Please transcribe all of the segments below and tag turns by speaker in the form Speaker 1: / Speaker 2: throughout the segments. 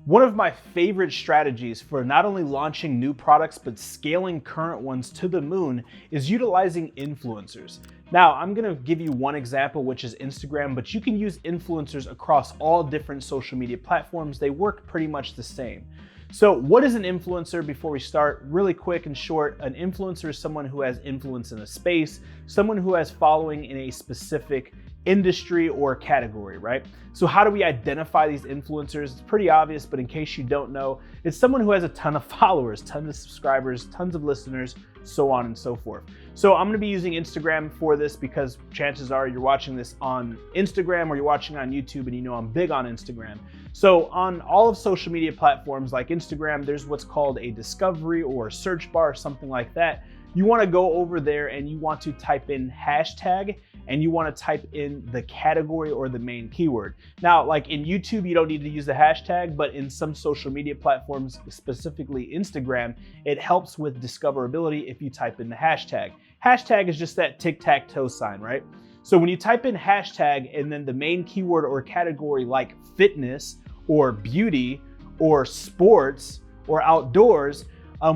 Speaker 1: One of my favorite strategies for not only launching new products, but scaling current ones to the moon is utilizing influencers. Now, I'm gonna give you one example, which is Instagram, but you can use influencers across all different social media platforms. They work pretty much the same. So what is an influencer? Before we start, really quick and short, an influencer is someone who has influence in a space, someone who has following in a specific industry or category, right? So how do we identify these influencers? It's pretty obvious, but in case you don't know, it's someone who has a ton of followers, tons of subscribers, tons of listeners, so on and so forth. So I'm gonna be using Instagram for this because chances are you're watching this on Instagram or you're watching on YouTube, and you know I'm big on Instagram. So on all of social media platforms like Instagram, there's what's called a discovery or a search bar, something like that. You wanna go over there and you want to type in hashtag, and you want to type in the category or the main keyword. Now, like in YouTube, you don't need to use the hashtag, but in some social media platforms, specifically Instagram, it helps with discoverability if you type in the hashtag. Hashtag is just that tic-tac-toe sign, right? So when you type in hashtag and then the main keyword or category like fitness or beauty or sports or outdoors,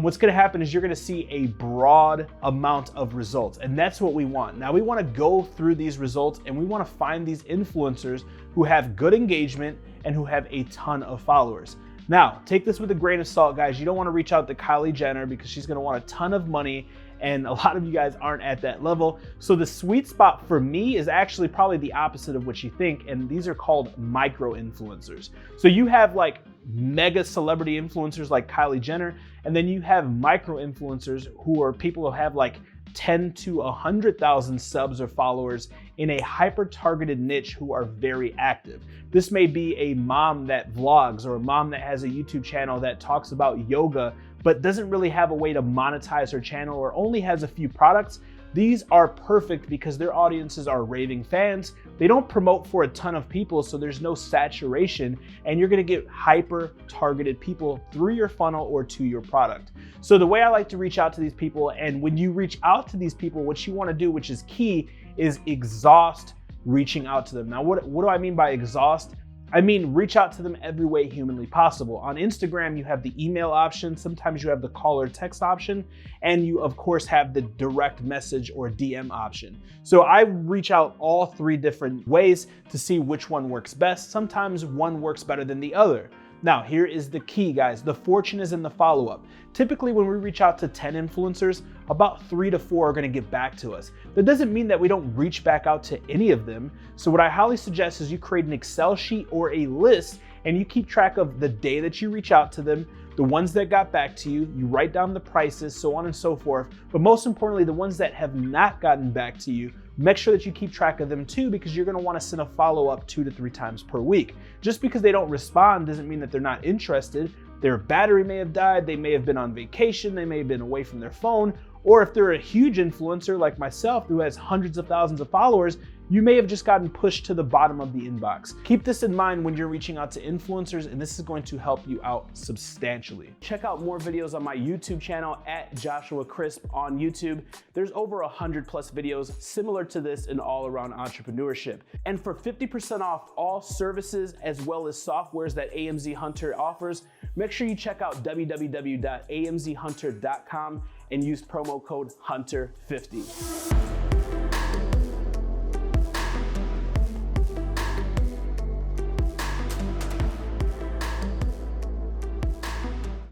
Speaker 1: what's gonna happen is you're gonna see a broad amount of results, and that's what we want. Now we wanna go through these results and we wanna find these influencers who have good engagement and who have a ton of followers. Now, take this with a grain of salt, guys. You don't wanna reach out to Kylie Jenner because she's gonna want a ton of money, and a lot of you guys aren't at that level. So the sweet spot for me is actually probably the opposite of what you think, and these are called micro influencers. So you have like mega celebrity influencers like Kylie Jenner, and then you have micro influencers who are people who have like 10 to 100,000 subs or followers in a hyper targeted niche who are very active. This may be a mom that vlogs or a mom that has a YouTube channel that talks about yoga but doesn't really have a way to monetize her channel or only has a few products. These are perfect because their audiences are raving fans. They don't promote for a ton of people, so there's no saturation, and you're gonna get hyper targeted people through your funnel or to your product. So the way I like to reach out to these people, and when you reach out to these people, what you wanna do, which is key, is exhaust reaching out to them. Now, what do I mean by exhaust? I mean, reach out to them every way humanly possible. On Instagram, you have the email option. Sometimes you have the call or text option. And you, of course, have the direct message or DM option. So I reach out all three different ways to see which one works best. Sometimes one works better than the other. Now, here is the key, guys. The fortune is in the follow-up. Typically, when we reach out to 10 influencers, about 3 to 4 are gonna get back to us. That doesn't mean that we don't reach back out to any of them. So what I highly suggest is you create an Excel sheet or a list, and you keep track of the day that you reach out to them, the ones that got back to you, you write down the prices, so on and so forth. But most importantly, the ones that have not gotten back to you, make sure that you keep track of them too, because you're gonna wanna send a follow-up 2 to 3 times per week. Just because they don't respond doesn't mean that they're not interested. Their battery may have died, they may have been on vacation, they may have been away from their phone, or if they're a huge influencer like myself who has hundreds of thousands of followers, you may have just gotten pushed to the bottom of the inbox. Keep this in mind when you're reaching out to influencers, and this is going to help you out substantially. Check out more videos on my YouTube channel at Joshua Crisp on YouTube. There's over 100+ videos similar to this in all around entrepreneurship. And for 50% off all services as well as softwares that AMZ Hunter offers, make sure you check out www.amzhunter.com and use promo code HUNTER50.